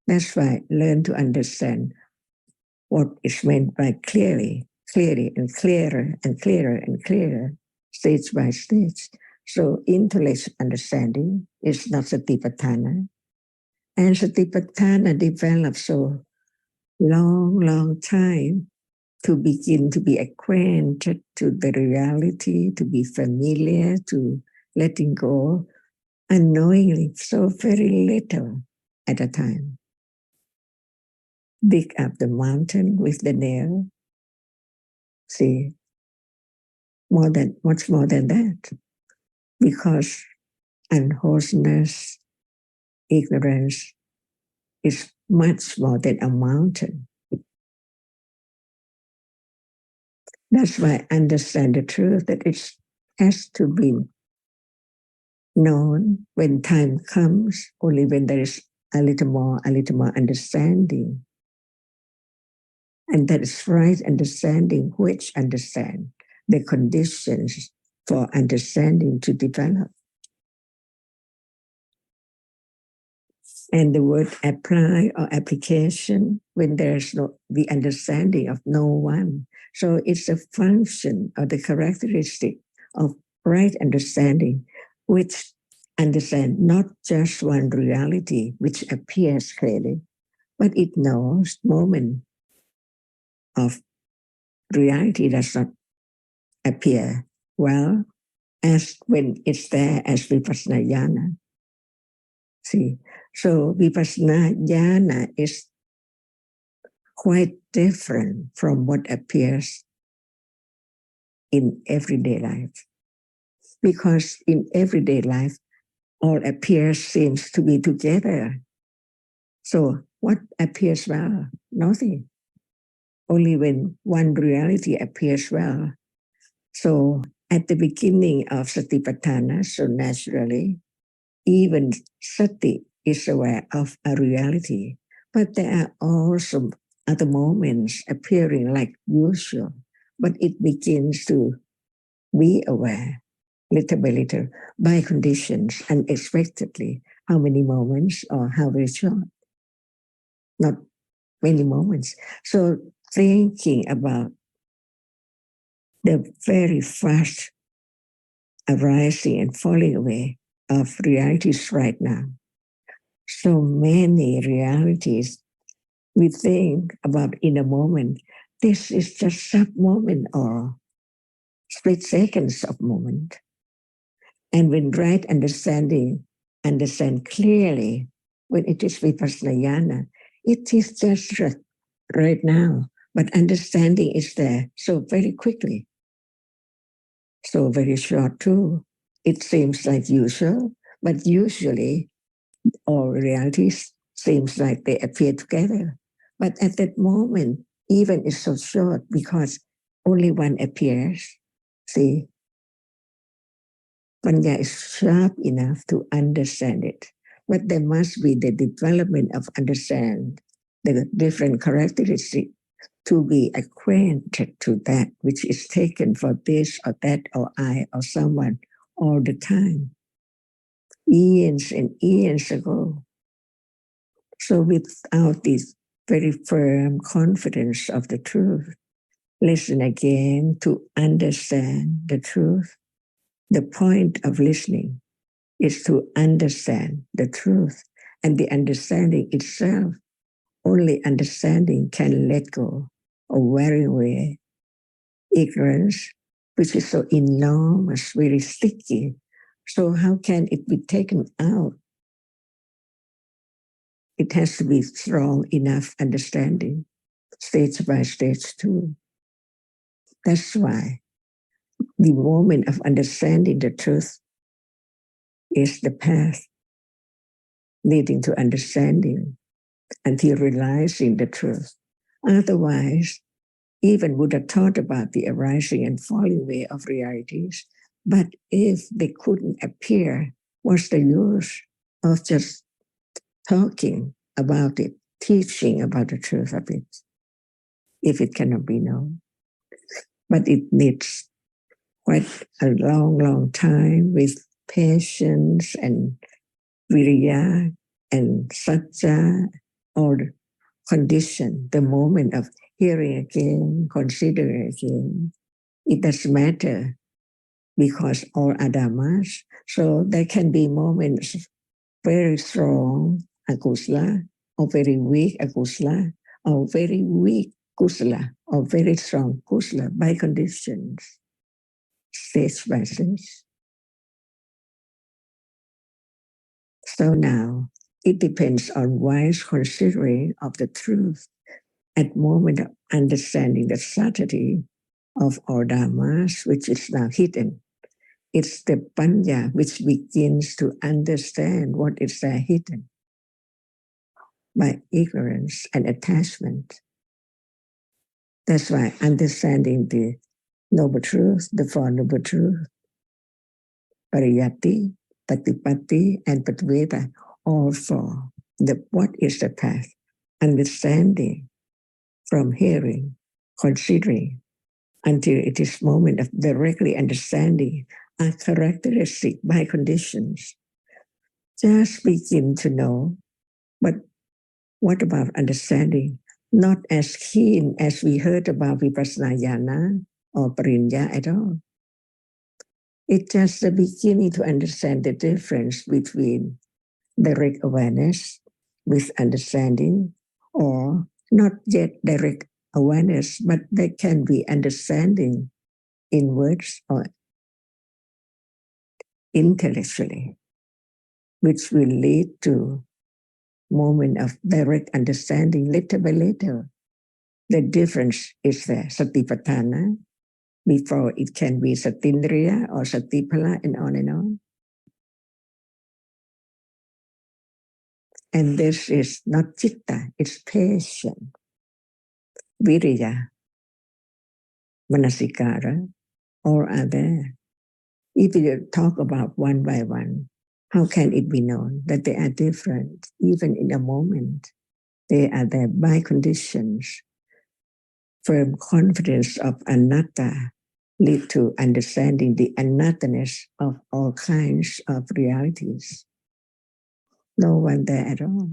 That's why learn to understand what is meant by clearly and clearer and clearer and clearer, stage by stage. So intellect understanding is not satipatthana. And satipatthana develops so long time to begin to be acquainted to the reality, to be familiar, to letting go unknowingly, so very little at a time. Dig up the mountain with the nail. See, much more than that. Because unwholesomeness, ignorance is much more than a mountain. That's why I understand the truth that it has to be known when time comes, only when there is a little more understanding. And that is right understanding, which understand the conditions for understanding to develop. And the word apply or application when there's no the understanding of no one. So it's a function or the characteristic of right understanding, which understand not just one reality which appears clearly, but it knows moment of reality does not appear well as when it's there as vipassana jnana. See, so vipassana jnana is quite different from what appears in everyday life. Because in everyday life, all appears seems to be together. So what appears well? Nothing. Only when one reality appears well. So at the beginning of Satipatthana, so naturally, even sati is aware of a reality, but there are also other moments appearing like usual, but it begins to be aware little by little by conditions unexpectedly. How many moments or how very short? Not many moments. So thinking about the very fast arising and falling away of realities right now. So many realities we think about in a moment. This is just sub-moment or split seconds of moment. And when right understand clearly, when it is vipassana jnana, it is just right now, but understanding is there so very quickly. So very short too. It seems like usual, but usually all realities seems like they appear together. But at that moment, even it's so short because only one appears. See, Panya is sharp enough to understand it. But there must be the development of understand the different characteristics to be acquainted to that which is taken for this or that or I or someone all the time, eons and eons ago. So without this very firm confidence of the truth, listen again to understand the truth. The point of listening is to understand the truth, and the understanding itself, only understanding can let go of wearing away ignorance, which is so enormous, very sticky. So how can it be taken out? It has to be strong enough understanding, stage by stage too. That's why the moment of understanding the truth is the path leading to understanding until realizing the truth. Otherwise, even Buddha taught about the arising and falling away of realities, but if they couldn't appear, what's the use of just talking about it, teaching about the truth of it, if it cannot be known? But it needs quite a long time with patience and virya and satya, or condition, the moment of hearing again, considering again. It doesn't matter because all are dhammas. So there can be moments very strong akusala, or very weak akusala, or very weak kusala, or very strong kusala by conditions, stage by stage. So now it depends on wise considering of the truth at moment of understanding the subtlety of all dhammas, which is now hidden. It's the panya which begins to understand what is there hidden by ignorance and attachment. That's why understanding the noble truth, the Four Noble Truth, pariyati, patipatti, and patveda, all four. What is the path? Understanding from hearing, considering, until it is moment of directly understanding are characteristic by conditions. Just begin to know, but what about understanding? Not as keen as we heard about vipassana jnana or parinya at all. It's just the beginning to understand the difference between direct awareness with understanding, or not yet direct awareness, but there can be understanding in words or intellectually, which will lead to moment of direct understanding little by little. The difference is the satipatthana. Before it can be satindriya or satipala and on and on. And this is not citta, it's patience. Viriya, manasikara, all are there. If you talk about one by one, how can it be known that they are different? Even in a moment, they are there by conditions. Firm confidence of anatta lead to understanding the anattaness of all kinds of realities. No one there at all.